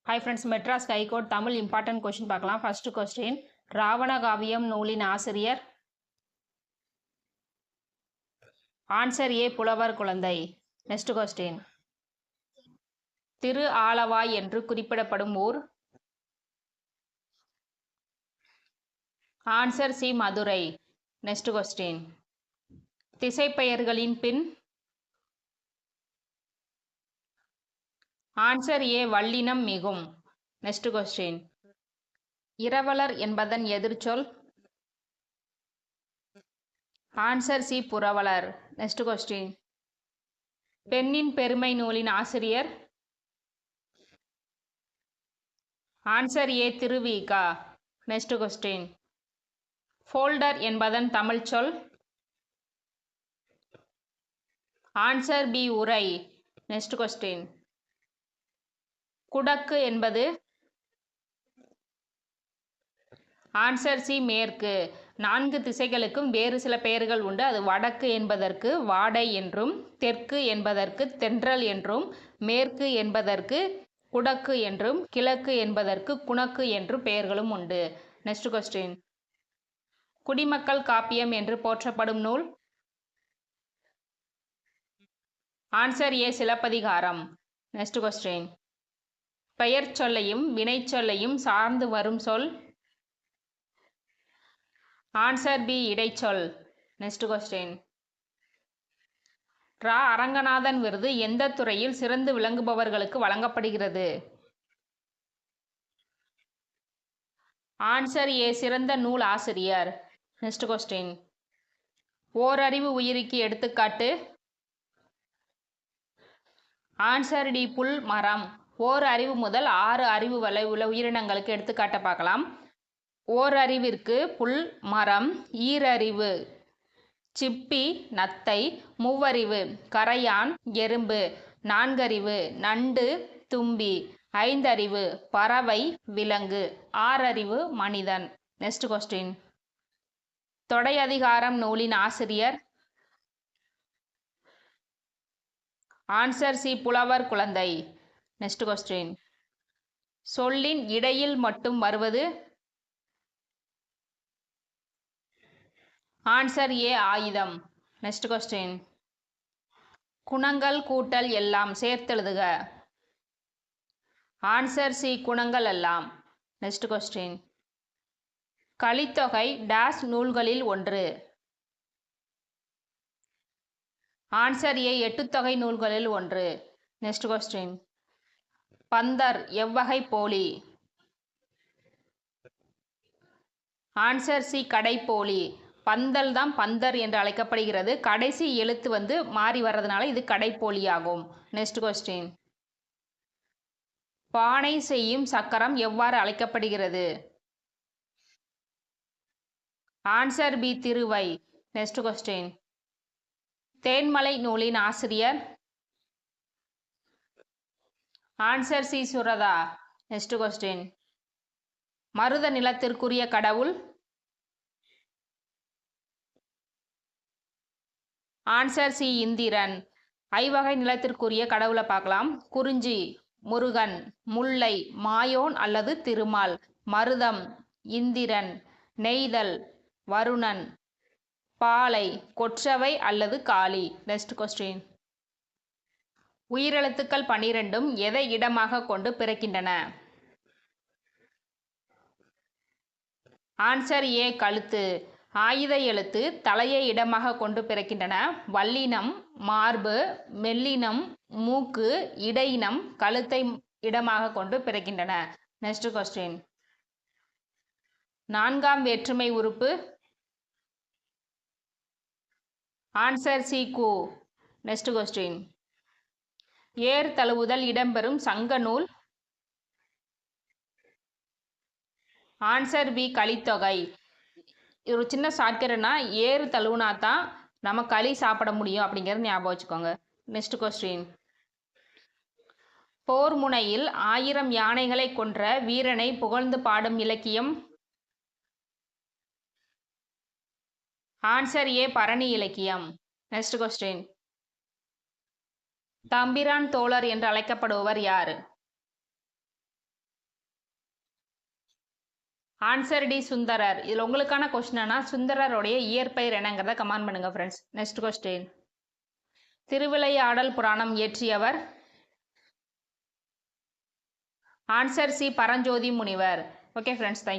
Hi friends, Madras high court Tamil important question பார்க்கலாம். First question, Ravana காவியம் நூலின் ஆசிரியர்? ஆன்சர் ஏ, புலவர் குழந்தை. நெக்ஸ்ட் கொஸ்டின், திரு ஆலவாய் என்று குறிப்பிடப்படும் ஊர்? Answer C, Madurai. Next question, திசைப்பெயர்களின் பின்? ஆன்சர் ஏ, வல்லினம் மிகும். நெக்ஸ்ட் கொஸ்டின், இரவலர் என்பதன் எதிர்ச்சொல்? ஆன்சர் சி, புரவலர். நெக்ஸ்ட் கொஸ்டின், பெண்ணின் பெருமை நூலின் ஆசிரியர்? Answer A, Thiruvika. Next question, folder என்பதன் தமிழ் சொல்? ஆன்சர் பி, உரை. நெக்ஸ்ட் கொஸ்டின், குடக்கு என்பது? ஆன்சர் சி, மேற்கு. 4 திசைகளுக்கும் வேறு சில பெயர்கள் உண்டு. அது வடக்கு என்பதற்கு வாடை என்றும், தெற்கு என்பதற்கு தென்றல் என்றும், மேற்கு என்பதற்கு குடக்கு என்றும், கிழக்கு என்பதற்கு குணக்கு என்று பெயர்களும் உண்டு. நெக்ஸ்ட் கொஸ்டின், குடிமக்கள் காப்பியம் என்று போற்றப்படும் நூல்? Answer A, Silappathikaram. Next question, பெயர் சொல்லையும் வினை சொல்லையும் சார்ந்து வரும் சொல்? ஆன்சர் பி, இடைச்சொல். Next question, Ra. அரங்கநாதன் விருது எந்த துறையில் சிறந்து விளங்குபவர்களுக்கு வழங்கப்படுகிறது? ஆன்சர் ஏ, சிறந்த நூல் ஆசிரியர். நெக்ஸ்ட் கொஸ்டின், ஓரறிவு உயிரிக்கு எடுத்துக்காட்டு? ஆன்சர் டி, புல், மரம். ஓர் அறிவு முதல் 6 அறிவு வரை உள்ள உயிரினங்களுக்கு எடுத்துக்காட்ட பார்க்கலாம். ஓரறிவிற்கு புல், மரம். ஈரறிவு சிப்பி, நத்தை. மூவறிவு கரையான், எறும்பு. 4 அறிவு நண்டு, தும்பி. 5 அறிவு பறவை, விலங்கு. 6 அறிவு மனிதன். நெக்ஸ்ட் கொஸ்டின், தொடை அதிகாரம் நூலின் ஆசிரியர்? ஆன்சர் சி, புலவர் குழந்தை. நெக்ஸ்ட் கொஸ்டின், சொல்லின் இடையில் மட்டும் வருவது? ஆன்சர் ஏ, ஆயுதம். நெக்ஸ்ட் கொஸ்டின், குணங்கள் கூட்டல் எல்லாம் சேர்த்தெழுதுக. ஆன்சர் சி, குணங்கள் எல்லாம். நெக்ஸ்ட் கொஸ்டின், கலித்தொகை டேஸ் நூல்களில் ஒன்று? ஆன்சர் ஏ, 8 தொகை நூல்களில் ஒன்று. நெக்ஸ்ட் கொஸ்டின், பந்தர் எவ்வகை போலி? Answer C, கடைப்போலி. பந்தல் தான் பந்தர் என்று அழைக்கப்படுகிறது. கடைசி எழுத்து மாறி வர்றதுனால இது கடைப்போலியாகும். நெக்ஸ்ட் கொஸ்டின், பானை செய்யும் சக்கரம் எவ்வாறு அழைக்கப்படுகிறது? ஆன்சர் பி, திருவை. நெக்ஸ்ட் கொஸ்டின், தேன்மலை நூலின் ஆசிரியர்? Answer C, Suratha. Next question, மருத நிலத்திற்குரிய கடவுள்? Answer C, Indiran. ஐவகை நிலத்திற்குரிய கடவுளை பார்க்கலாம். குறிஞ்சி முருகன், முல்லை மாயோன் அல்லது திருமால், மருதம் இந்திரன், நெய்தல் வருணன், பாலை கொற்றவை அல்லது காளி. நெக்ஸ்ட் கொஸ்டின், உயிரெழுத்துக்கள் 12ம் எதை இடமாக கொண்டு பிறக்கின்றன? ஆன்சர் ஏ, கழுத்து. ஆயுத எழுத்து தலையை இடமாக கொண்டு பிறக்கின்றன. வல்லினம் மார்பு, மெல்லினம் மூக்கு, இடையினம் கழுத்தை இடமாக கொண்டு பிறக்கின்றன. நெக்ஸ்ட் கொஸ்டின், 4ஆம் வேற்றுமை உறுப்பு? ஆன்சர் சி, கு. நெக்ஸ்ட் கொஸ்டின், ஏர் தழுவுதல் இடம்பெறும் சங்க நூல்? Answer B, Kalithogai. ஒரு சின்ன ஷார்ட்கட்னா ஏறு தழுவுனா தான் நம்ம களி சாப்பிட முடியும் அப்படிங்கிறது ஞாபகம் வச்சுக்கோங்க. நெக்ஸ்ட் கொஸ்டின், போர் முனையில் 1000 யானைகளை கொன்ற வீரனை புகழ்ந்து பாடும் இலக்கியம்? ஆன்சர் ஏ, பரணி இலக்கியம். நெக்ஸ்ட் கொஸ்டின், தம்பிரான் தோழர் என்று அழைக்கப்படுபவர் யார்? Answer D Sundarar. இதில் உங்களுக்கான கொஸ்டினா சுந்தரருடைய இயற்பெயர் என்னங்கிறத கமெண்ட் பண்ணுங்க friends. Next question. Thiruvilaiyadal Puranam இயற்றியவர்? Answer C Paranjothi Munivar. Okay friends, thank you.